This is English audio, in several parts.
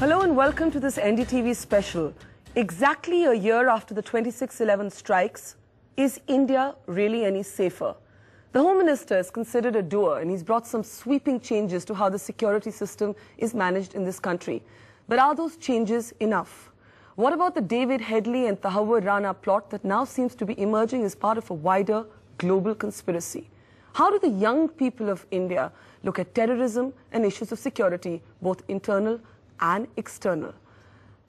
Hello and welcome to this NDTV special. Exactly a year after the 26/11 strikes, is India really any safer? The Home Minister is considered a doer and he's brought some sweeping changes to how the security system is managed in this country. But are those changes enough? What about the David Headley and Headley-Rana plot that now seems to be emerging as part of a wider global conspiracy? How do the young people of India look at terrorism and issues of security, both internal and external?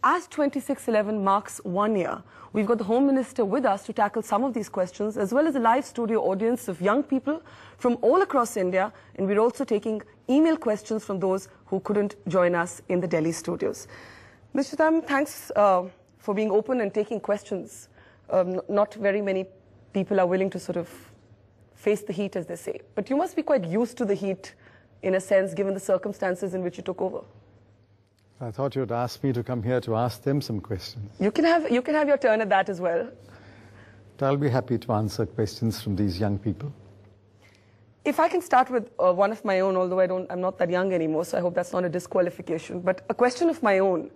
As 26/11 marks 1 year, we've got the Home Minister with us to tackle some of these questions, as well as a live studio audience of young people from all across India, and we're also taking email questions from those who couldn't join us in the Delhi studios. Mr. Chidambaram, thanks for being open and taking questions. Not very many people are willing to sort of face the heat, as they say. But you must be quite used to the heat, in a sense, given the circumstances in which you took over. I thought you'd ask me to come here to ask them some questions. You can have your turn at that as well. But I'll be happy to answer questions from these young people. If I can start with one of my own, although I'm not that young anymore, so I hope that's not a disqualification. But a question of my own.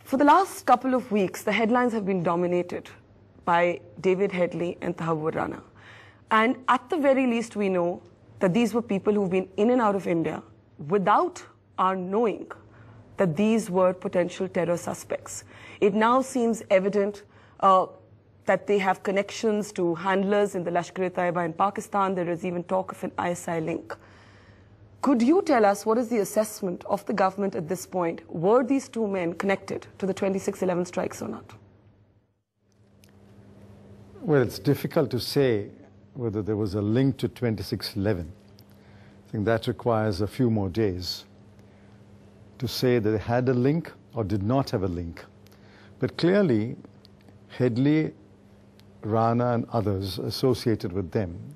For the last couple of weeks, the headlines have been dominated by David Headley and Headley-Rana. And at the very least, we know that these were people who've been in and out of India without our knowing that these were potential terror suspects. It now seems evident that they have connections to handlers in the Lashkar-e-Taiba in Pakistan. There is even talk of an ISI link. Could you tell us what is the assessment of the government at this point? Were these two men connected to the 26/11 strikes or not? Well, it's difficult to say whether there was a link to 26/11. I think that requires a few more days to say that they had a link or did not have a link. But clearly, Headley, Rana and others associated with them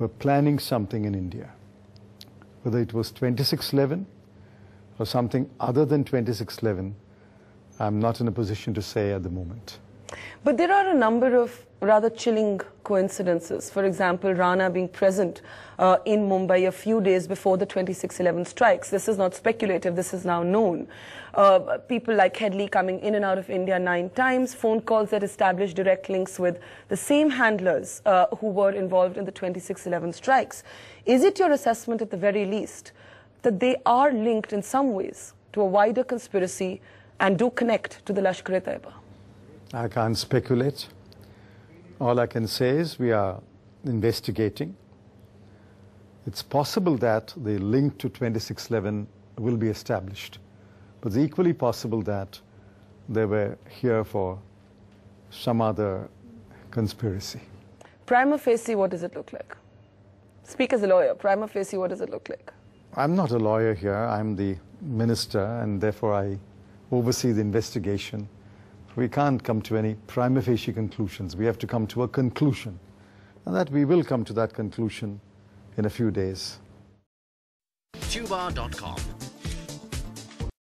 were planning something in India. Whether it was 26/11 or something other than 26/11, I'm not in a position to say at the moment. But there are a number of rather chilling coincidences. For example, Rana being present in Mumbai a few days before the 26/11 strikes. This is not speculative, this is now known. People like Headley coming in and out of India 9 times, phone calls that established direct links with the same handlers who were involved in the 26/11 strikes. Is it your assessment at the very least that they are linked in some ways to a wider conspiracy and do connect to the Lashkar-e-Taiba? I can't speculate. All I can say is we are investigating. It's possible that the link to 26/11 will be established, but it's equally possible that they were here for some other conspiracy. Prima facie, what does it look like? Speak as a lawyer. Prima facie, what does it look like? I'm not a lawyer here. I'm the minister, and therefore I oversee the investigation. We can't come to any prima facie conclusions. We have to come to a conclusion, and that we will come to that conclusion in a few days. Tuba.com